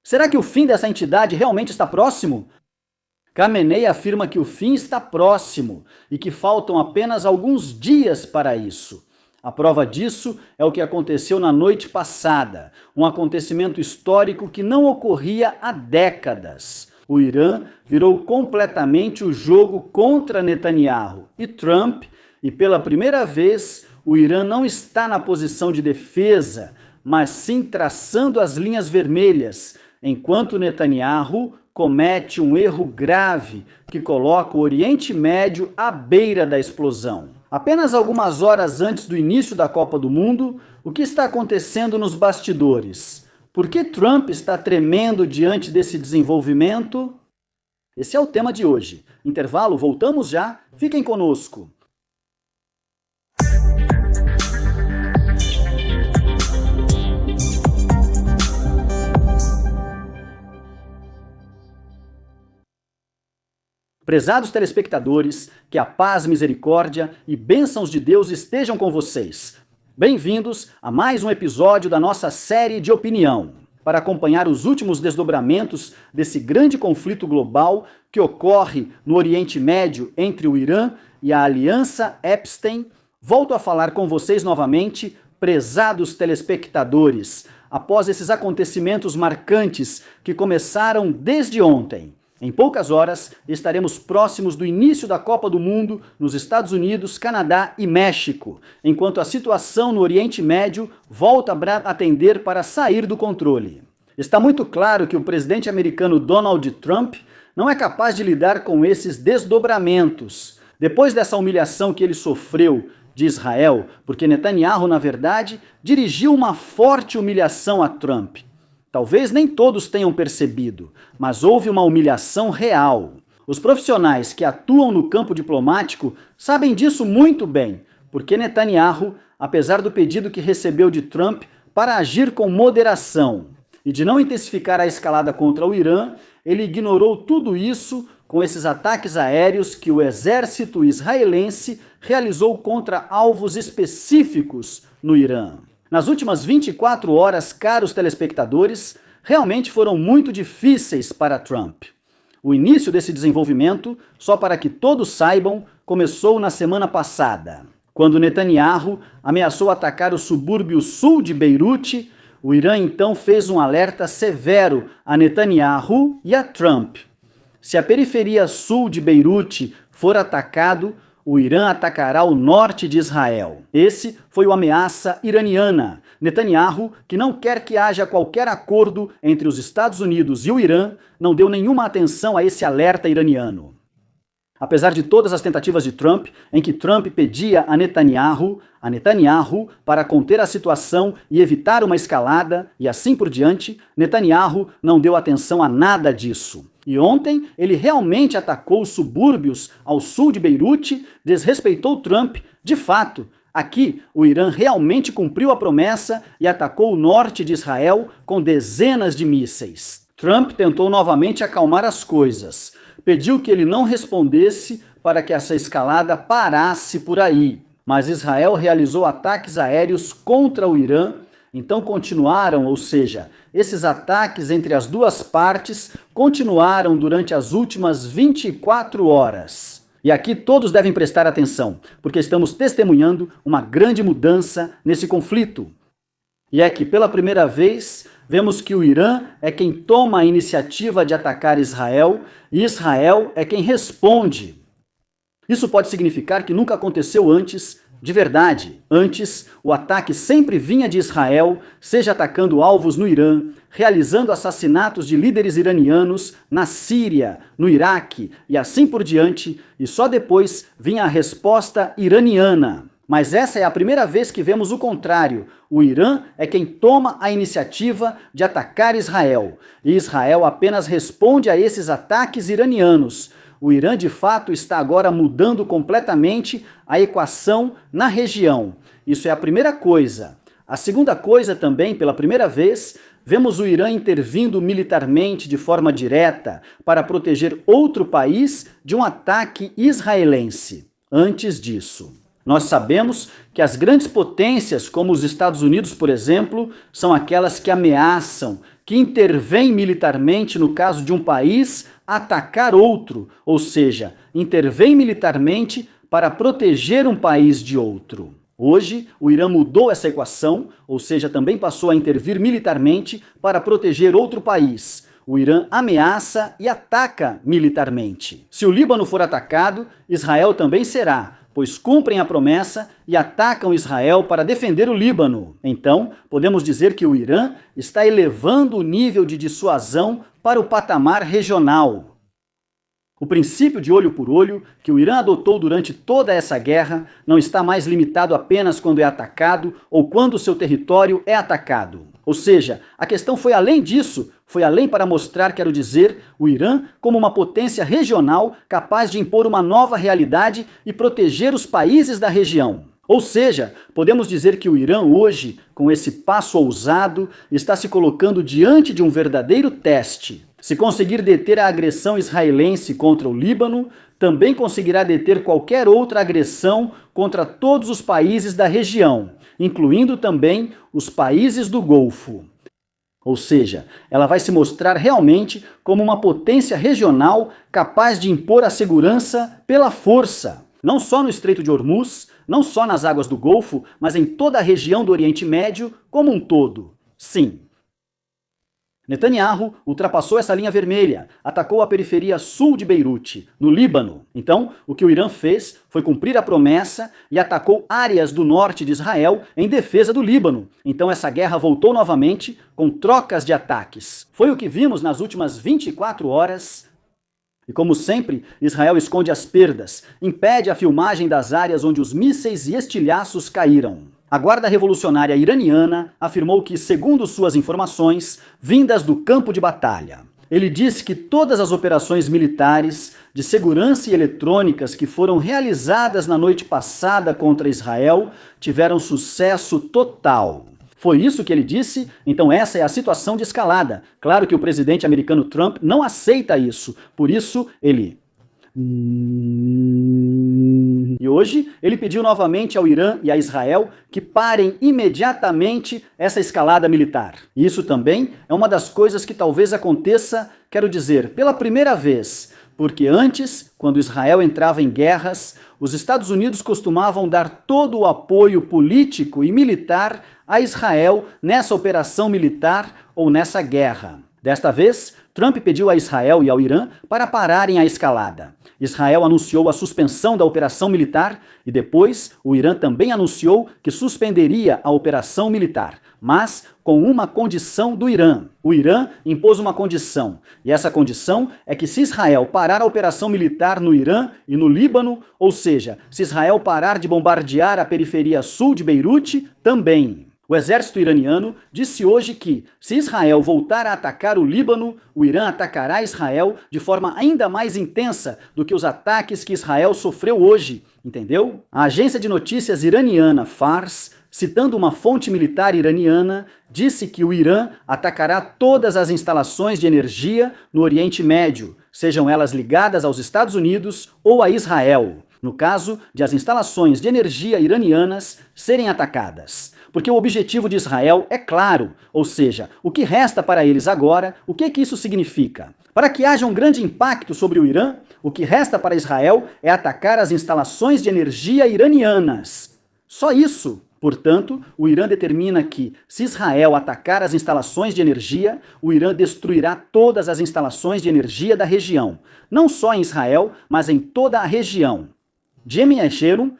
Será que o fim dessa entidade realmente está próximo? Khamenei afirma que o fim está próximo e que faltam apenas alguns dias para isso. A prova disso é o que aconteceu na noite passada, um acontecimento histórico que não ocorria há décadas. O Irã virou completamente o jogo contra Netanyahu e Trump, e pela primeira vez o Irã não está na posição de defesa, mas sim traçando as linhas vermelhas, enquanto Netanyahu comete um erro grave que coloca o Oriente Médio à beira da explosão. Apenas algumas horas antes do início da Copa do Mundo, o que está acontecendo nos bastidores? Por que Trump está tremendo diante desse desenvolvimento? Esse é o tema de hoje. Intervalo, voltamos já? Fiquem conosco. Prezados telespectadores, que a paz, misericórdia e bênçãos de Deus estejam com vocês. Bem-vindos a mais um episódio da nossa série de opinião, para acompanhar os últimos desdobramentos desse grande conflito global que ocorre no Oriente Médio entre o Irã e a Aliança Epstein. Volto a falar com vocês novamente, prezados telespectadores, após esses acontecimentos marcantes que começaram desde ontem. Em poucas horas, estaremos próximos do início da Copa do Mundo nos Estados Unidos, Canadá e México, enquanto a situação no Oriente Médio volta a tender para sair do controle. Está muito claro que o presidente americano Donald Trump não é capaz de lidar com esses desdobramentos. Depois dessa humilhação que ele sofreu de Israel, porque Netanyahu, na verdade, dirigiu uma forte humilhação a Trump. Talvez nem todos tenham percebido, mas houve uma humilhação real. Os profissionais que atuam no campo diplomático sabem disso muito bem, porque Netanyahu, apesar do pedido que recebeu de Trump para agir com moderação e de não intensificar a escalada contra o Irã, ele ignorou tudo isso com esses ataques aéreos que o exército israelense realizou contra alvos específicos no Irã. Nas últimas 24 horas, caros telespectadores, realmente foram muito difíceis para Trump. O início desse desenvolvimento, só para que todos saibam, começou na semana passada, quando Netanyahu ameaçou atacar o subúrbio sul de Beirute. O Irã então fez um alerta severo a Netanyahu e a Trump. Se a periferia sul de Beirute for atacado, o Irã atacará o norte de Israel. Esse foi o ameaça iraniana. Netanyahu, que não quer que haja qualquer acordo entre os Estados Unidos e o Irã, não deu nenhuma atenção a esse alerta iraniano. Apesar de todas as tentativas de Trump, em que Trump pedia a Netanyahu para conter a situação e evitar uma escalada, e assim por diante, Netanyahu não deu atenção a nada disso. E ontem ele realmente atacou os subúrbios ao sul de Beirute, desrespeitou Trump. De fato, aqui o Irã realmente cumpriu a promessa e atacou o norte de Israel com dezenas de mísseis. Trump tentou novamente acalmar as coisas. Pediu que ele não respondesse para que essa escalada parasse por aí. Mas Israel realizou ataques aéreos contra o Irã. Então continuaram, ou seja, esses ataques entre as duas partes continuaram durante as últimas 24 horas. E aqui todos devem prestar atenção, porque estamos testemunhando uma grande mudança nesse conflito. E é que pela primeira vez vemos que o Irã é quem toma a iniciativa de atacar Israel e Israel é quem responde. Isso pode significar que nunca aconteceu antes. De verdade, antes, o ataque sempre vinha de Israel, seja atacando alvos no Irã, realizando assassinatos de líderes iranianos na Síria, no Iraque e assim por diante, e só depois vinha a resposta iraniana. Mas essa é a primeira vez que vemos o contrário. O Irã é quem toma a iniciativa de atacar Israel, e Israel apenas responde a esses ataques iranianos. O Irã, de fato, está agora mudando completamente a equação na região. Isso é a primeira coisa. A segunda coisa também, pela primeira vez, vemos o Irã intervindo militarmente de forma direta para proteger outro país de um ataque israelense. Antes disso, nós sabemos que as grandes potências, como os Estados Unidos, por exemplo, são aquelas que ameaçam que intervém militarmente no caso de um país atacar outro, ou seja, intervém militarmente para proteger um país de outro. Hoje, o Irã mudou essa equação, ou seja, também passou a intervir militarmente para proteger outro país. O Irã ameaça e ataca militarmente. Se o Líbano for atacado, Israel também será, pois cumprem a promessa e atacam Israel para defender o Líbano. Então, podemos dizer que o Irã está elevando o nível de dissuasão para o patamar regional. O princípio de olho por olho, que o Irã adotou durante toda essa guerra, não está mais limitado apenas quando é atacado ou quando seu território é atacado. Ou seja, a questão foi além disso, foi além para mostrar, quero dizer, o Irã como uma potência regional capaz de impor uma nova realidade e proteger os países da região. Ou seja, podemos dizer que o Irã hoje, com esse passo ousado, está se colocando diante de um verdadeiro teste. Se conseguir deter a agressão israelense contra o Líbano, também conseguirá deter qualquer outra agressão contra todos os países da região, incluindo também os países do Golfo. Ou seja, ela vai se mostrar realmente como uma potência regional capaz de impor a segurança pela força, não só no Estreito de Hormuz, não só nas águas do Golfo, mas em toda a região do Oriente Médio como um todo. Sim. Netanyahu ultrapassou essa linha vermelha, atacou a periferia sul de Beirute, no Líbano. Então, o que o Irã fez foi cumprir a promessa e atacou áreas do norte de Israel em defesa do Líbano. Então essa guerra voltou novamente com trocas de ataques. Foi o que vimos nas últimas 24 horas. E como sempre, Israel esconde as perdas, impede a filmagem das áreas onde os mísseis e estilhaços caíram. A Guarda Revolucionária Iraniana afirmou que, segundo suas informações, vindas do campo de batalha, ele disse que todas as operações militares de segurança e eletrônicas que foram realizadas na noite passada contra Israel tiveram sucesso total. Foi isso que ele disse? Então essa é a situação de escalada. Claro que o presidente americano Trump não aceita isso, por isso ele... E hoje ele pediu novamente ao Irã e a Israel que parem imediatamente essa escalada militar. E isso também é uma das coisas que talvez aconteça, quero dizer, pela primeira vez, porque antes, quando Israel entrava em guerras, os Estados Unidos costumavam dar todo o apoio político e militar a Israel nessa operação militar ou nessa guerra. Desta vez, Trump pediu a Israel e ao Irã para pararem a escalada. Israel anunciou a suspensão da operação militar e depois o Irã também anunciou que suspenderia a operação militar, mas com uma condição do Irã. O Irã impôs uma condição, e essa condição é que se Israel parar a operação militar no Irã e no Líbano, ou seja, se Israel parar de bombardear a periferia sul de Beirute, também. O exército iraniano disse hoje que, se Israel voltar a atacar o Líbano, o Irã atacará Israel de forma ainda mais intensa do que os ataques que Israel sofreu hoje, entendeu? A agência de notícias iraniana Fars, citando uma fonte militar iraniana, disse que o Irã atacará todas as instalações de energia no Oriente Médio, sejam elas ligadas aos Estados Unidos ou a Israel, no caso de as instalações de energia iranianas serem atacadas. Porque o objetivo de Israel é claro, ou seja, o que resta para eles agora, o que isso significa? Para que haja um grande impacto sobre o Irã, o que resta para Israel é atacar as instalações de energia iranianas. Só isso. Portanto, o Irã determina que, se Israel atacar as instalações de energia, o Irã destruirá todas as instalações de energia da região, não só em Israel, mas em toda a região. Jimmy Esherum.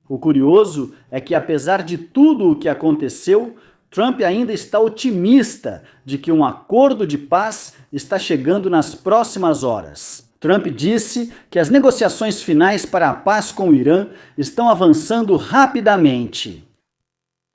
O curioso é que, apesar de tudo o que aconteceu, Trump ainda está otimista de que um acordo de paz está chegando nas próximas horas. Trump disse que as negociações finais para a paz com o Irã estão avançando rapidamente.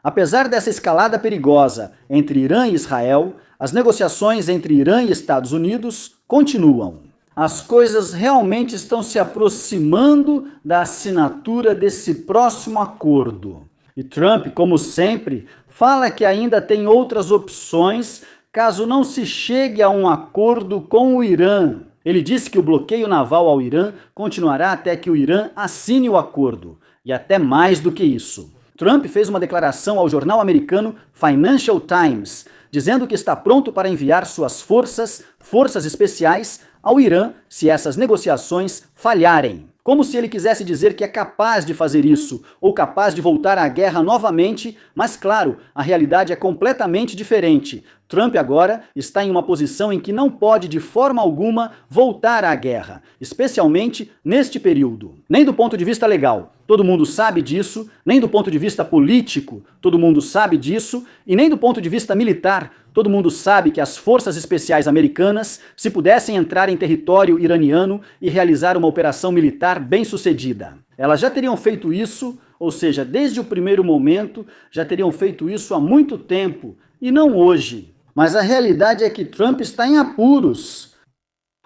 Apesar dessa escalada perigosa entre Irã e Israel, as negociações entre Irã e Estados Unidos continuam. As coisas realmente estão se aproximando da assinatura desse próximo acordo. E Trump, como sempre, fala que ainda tem outras opções caso não se chegue a um acordo com o Irã. Ele disse que o bloqueio naval ao Irã continuará até que o Irã assine o acordo, e até mais do que isso. Trump fez uma declaração ao jornal americano Financial Times, dizendo que está pronto para enviar suas forças especiais, ao Irã se essas negociações falharem. Como se ele quisesse dizer que é capaz de fazer isso, ou capaz de voltar à guerra novamente, mas claro, a realidade é completamente diferente. Trump agora está em uma posição em que não pode de forma alguma voltar à guerra, especialmente neste período. Nem do ponto de vista legal, todo mundo sabe disso, nem do ponto de vista político, todo mundo sabe disso, e nem do ponto de vista militar, todo mundo sabe que as forças especiais americanas, se pudessem entrar em território iraniano e realizar uma operação militar bem-sucedida, elas já teriam feito isso, ou seja, desde o primeiro momento, já teriam feito isso há muito tempo, e não hoje. Mas a realidade é que Trump está em apuros.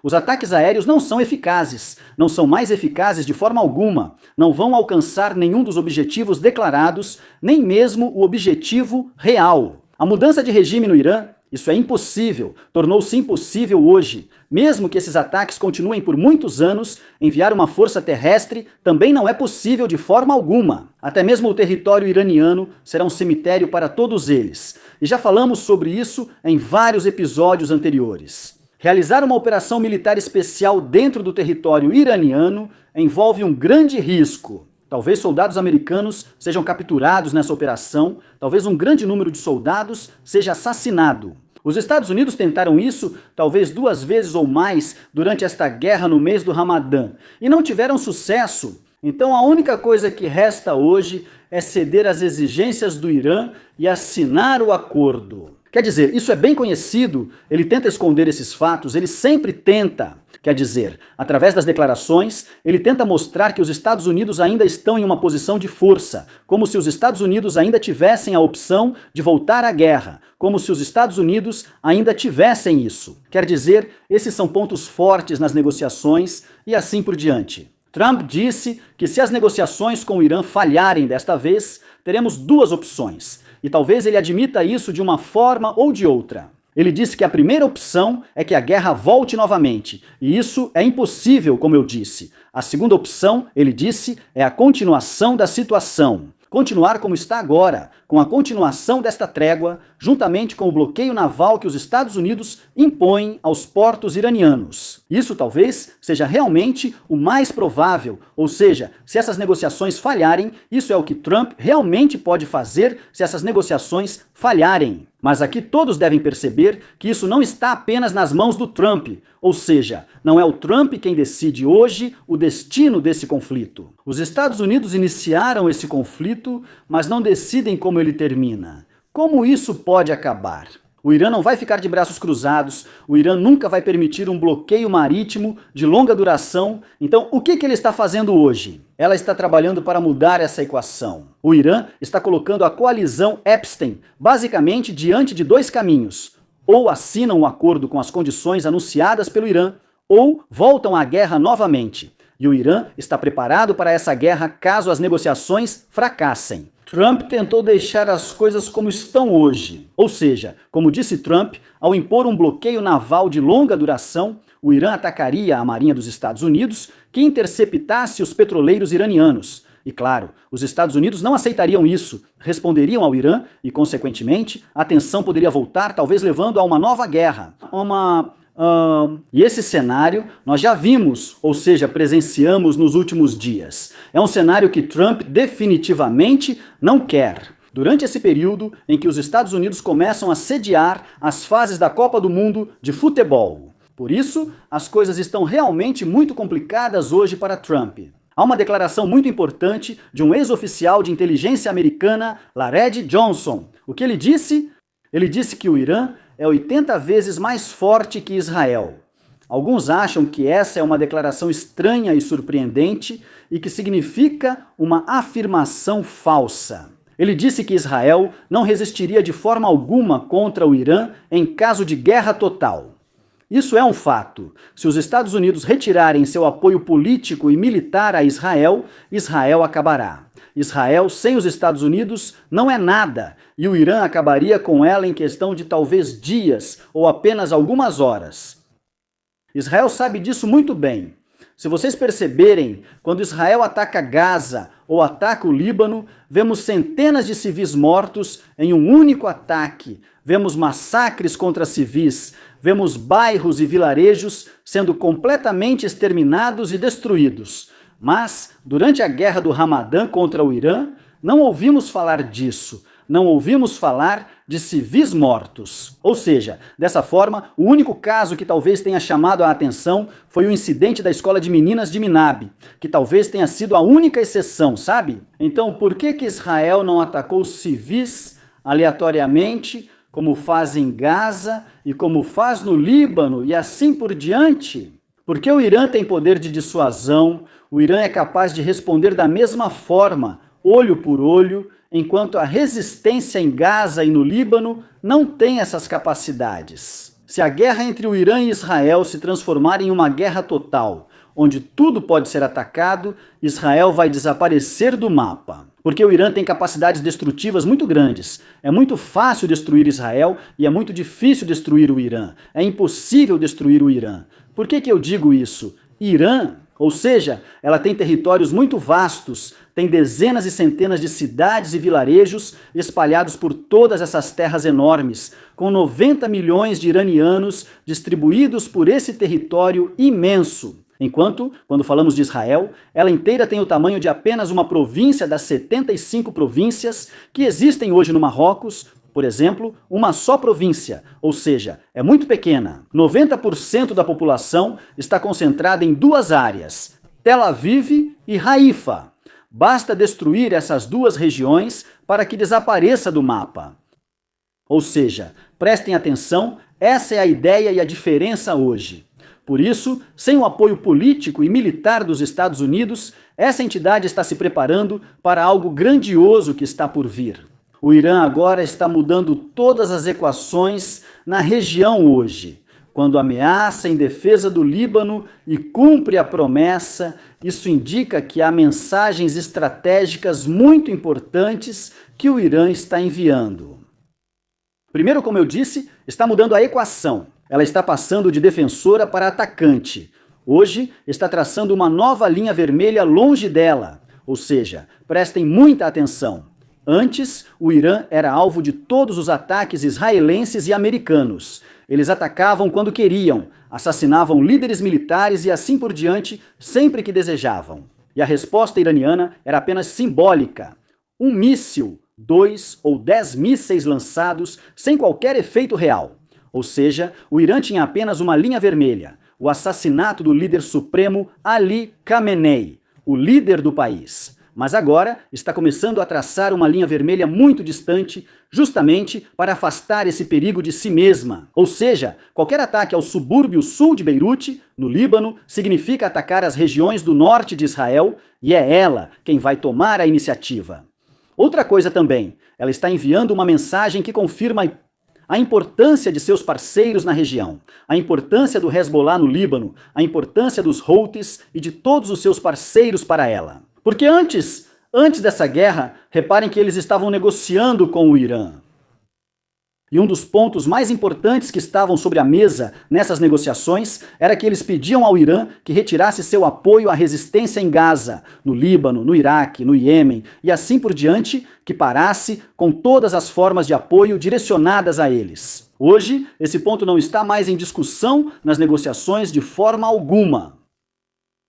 Os ataques aéreos não são eficazes, não são mais eficazes de forma alguma, não vão alcançar nenhum dos objetivos declarados, nem mesmo o objetivo real. A mudança de regime no Irã, isso é impossível, tornou-se impossível hoje. Mesmo que esses ataques continuem por muitos anos, enviar uma força terrestre também não é possível de forma alguma. Até mesmo o território iraniano será um cemitério para todos eles. E já falamos sobre isso em vários episódios anteriores. Realizar uma operação militar especial dentro do território iraniano envolve um grande risco. Talvez soldados americanos sejam capturados nessa operação, talvez um grande número de soldados seja assassinado. Os Estados Unidos tentaram isso talvez 2 vezes ou mais durante esta guerra no mês do Ramadã e não tiveram sucesso. Então a única coisa que resta hoje é ceder às exigências do Irã e assinar o acordo. Quer dizer, isso é bem conhecido, ele tenta esconder esses fatos, ele sempre tenta. Quer dizer, através das declarações, ele tenta mostrar que os Estados Unidos ainda estão em uma posição de força, como se os Estados Unidos ainda tivessem a opção de voltar à guerra, como se os Estados Unidos ainda tivessem isso. Quer dizer, esses são pontos fortes nas negociações e assim por diante. Trump disse que se as negociações com o Irã falharem desta vez, teremos 2 opções. E talvez ele admita isso de uma forma ou de outra. Ele disse que a primeira opção é que a guerra volte novamente, e isso é impossível, como eu disse. A segunda opção, ele disse, é a continuação da situação. Continuar como está agora, com a continuação desta trégua, juntamente com o bloqueio naval que os Estados Unidos impõem aos portos iranianos. Isso talvez seja realmente o mais provável, ou seja, se essas negociações falharem, isso é o que Trump realmente pode fazer se essas negociações falharem. Mas aqui todos devem perceber que isso não está apenas nas mãos do Trump, ou seja, não é o Trump quem decide hoje o destino desse conflito. Os Estados Unidos iniciaram esse conflito, mas não decidem como ele termina. Como isso pode acabar? O Irã não vai ficar de braços cruzados, o Irã nunca vai permitir um bloqueio marítimo de longa duração. Então, o que ele está fazendo hoje? Ela está trabalhando para mudar essa equação. O Irã está colocando a coalizão Epstein, basicamente diante de 2 caminhos. Ou assinam um acordo com as condições anunciadas pelo Irã, ou voltam à guerra novamente. E o Irã está preparado para essa guerra caso as negociações fracassem. Trump tentou deixar as coisas como estão hoje. Ou seja, como disse Trump, ao impor um bloqueio naval de longa duração, o Irã atacaria a Marinha dos Estados Unidos, que interceptasse os petroleiros iranianos. E claro, os Estados Unidos não aceitariam isso, responderiam ao Irã e, consequentemente, a tensão poderia voltar, talvez levando a uma nova guerra. E esse cenário nós já vimos, ou seja, presenciamos nos últimos dias. É um cenário que Trump definitivamente não quer. Durante esse período em que os Estados Unidos começam a sediar as fases da Copa do Mundo de futebol. Por isso, as coisas estão realmente muito complicadas hoje para Trump. Há uma declaração muito importante de um ex-oficial de inteligência americana, Lared Johnson. O que ele disse? Ele disse que o Irã é 80 vezes mais forte que Israel. Alguns acham que essa é uma declaração estranha e surpreendente e que significa uma afirmação falsa. Ele disse que Israel não resistiria de forma alguma contra o Irã em caso de guerra total. Isso é um fato. Se os Estados Unidos retirarem seu apoio político e militar a Israel, Israel acabará. Israel sem os Estados Unidos não é nada, e o Irã acabaria com ela em questão de talvez dias ou apenas algumas horas. Israel sabe disso muito bem. Se vocês perceberem, quando Israel ataca Gaza ou ataca o Líbano, vemos centenas de civis mortos em um único ataque. Vemos massacres contra civis, vemos bairros e vilarejos sendo completamente exterminados e destruídos. Mas, durante a guerra do Ramadã contra o Irã, não ouvimos falar disso. Não ouvimos falar de civis mortos. Ou seja, dessa forma, o único caso que talvez tenha chamado a atenção foi o incidente da escola de meninas de Minabe, que talvez tenha sido a única exceção, sabe? Então, por que Israel não atacou civis aleatoriamente, como faz em Gaza e como faz no Líbano e assim por diante? Porque o Irã tem poder de dissuasão, o Irã é capaz de responder da mesma forma, olho por olho, enquanto a resistência em Gaza e no Líbano não tem essas capacidades. Se a guerra entre o Irã e Israel se transformar em uma guerra total, onde tudo pode ser atacado, Israel vai desaparecer do mapa. Porque o Irã tem capacidades destrutivas muito grandes. É muito fácil destruir Israel e é muito difícil destruir o Irã. É impossível destruir o Irã. Por que eu digo isso? Irã, ou seja, ela tem territórios muito vastos, tem dezenas e centenas de cidades e vilarejos espalhados por todas essas terras enormes, com 90 milhões de iranianos distribuídos por esse território imenso. Enquanto, quando falamos de Israel, ela inteira tem o tamanho de apenas uma província das 75 províncias que existem hoje no Marrocos. Por exemplo, uma só província, ou seja, é muito pequena. 90% da população está concentrada em duas áreas, Tel Aviv e Haifa. Basta destruir essas duas regiões para que desapareça do mapa. Ou seja, prestem atenção, essa é a ideia e a diferença hoje. Por isso, sem o apoio político e militar dos Estados Unidos, essa entidade está se preparando para algo grandioso que está por vir. O Irã agora está mudando todas as equações na região hoje. Quando ameaça em defesa do Líbano e cumpre a promessa, isso indica que há mensagens estratégicas muito importantes que o Irã está enviando. Primeiro, como eu disse, está mudando a equação. Ela está passando de defensora para atacante. Hoje, está traçando uma nova linha vermelha longe dela. Ou seja, prestem muita atenção. Antes, o Irã era alvo de todos os ataques israelenses e americanos. Eles atacavam quando queriam, assassinavam líderes militares e assim por diante, sempre que desejavam. E a resposta iraniana era apenas simbólica. Um míssil, 2 ou 10 mísseis lançados sem qualquer efeito real. Ou seja, o Irã tinha apenas uma linha vermelha, o assassinato do líder supremo Ali Khamenei, o líder do país. Mas agora está começando a traçar uma linha vermelha muito distante, justamente para afastar esse perigo de si mesma. Ou seja, qualquer ataque ao subúrbio sul de Beirute, no Líbano, significa atacar as regiões do norte de Israel, e é ela quem vai tomar a iniciativa. Outra coisa também, ela está enviando uma mensagem que confirma a importância de seus parceiros na região, a importância do Hezbollah no Líbano, a importância dos Houthis e de todos os seus parceiros para ela. Porque antes dessa guerra, reparem que eles estavam negociando com o Irã. E um dos pontos mais importantes que estavam sobre a mesa nessas negociações era que eles pediam ao Irã que retirasse seu apoio à resistência em Gaza, no Líbano, no Iraque, no Iêmen e assim por diante, que parasse com todas as formas de apoio direcionadas a eles. Hoje, esse ponto não está mais em discussão nas negociações de forma alguma.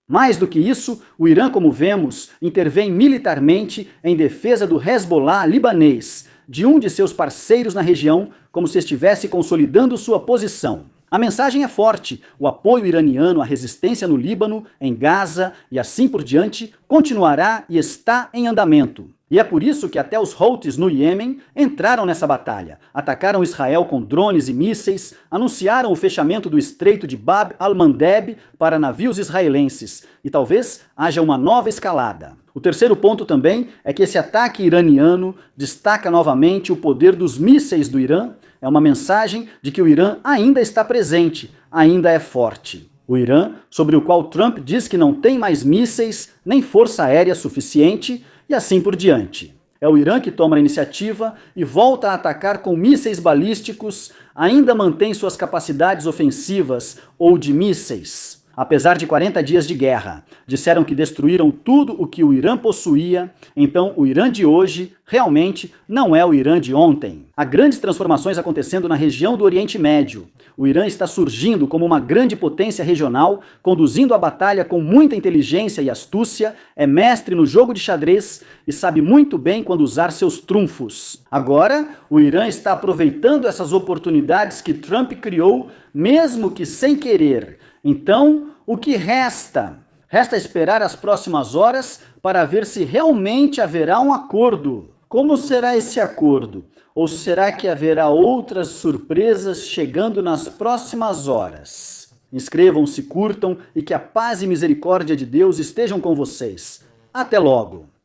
Mais do que isso, o Irã, como vemos, intervém militarmente em defesa do Hezbollah libanês, de um de seus parceiros na região, como se estivesse consolidando sua posição. A mensagem é forte, o apoio iraniano à resistência no Líbano, em Gaza e assim por diante continuará e está em andamento. E é por isso que até os Houthis no Iêmen entraram nessa batalha, atacaram Israel com drones e mísseis, anunciaram o fechamento do estreito de Bab al-Mandeb para navios israelenses, e talvez haja uma nova escalada. O terceiro ponto também é que esse ataque iraniano destaca novamente o poder dos mísseis do Irã. É uma mensagem de que o Irã ainda está presente, ainda é forte. O Irã, sobre o qual Trump diz que não tem mais mísseis nem força aérea suficiente, e assim por diante. É o Irã que toma a iniciativa e volta a atacar com mísseis balísticos, ainda mantém suas capacidades ofensivas ou de mísseis. apesar de 40 dias de guerra. Disseram que destruíram tudo o que o Irã possuía, então o Irã de hoje realmente não é o Irã de ontem. Há grandes transformações acontecendo na região do Oriente Médio. O Irã está surgindo como uma grande potência regional, conduzindo a batalha com muita inteligência e astúcia, é mestre no jogo de xadrez e sabe muito bem quando usar seus trunfos. Agora, o Irã está aproveitando essas oportunidades que Trump criou, mesmo que sem querer. Então, o que resta? Resta esperar as próximas horas para ver se realmente haverá um acordo. Como será esse acordo? Ou será que haverá outras surpresas chegando nas próximas horas? Inscrevam-se, curtam e que a paz e misericórdia de Deus estejam com vocês. Até logo!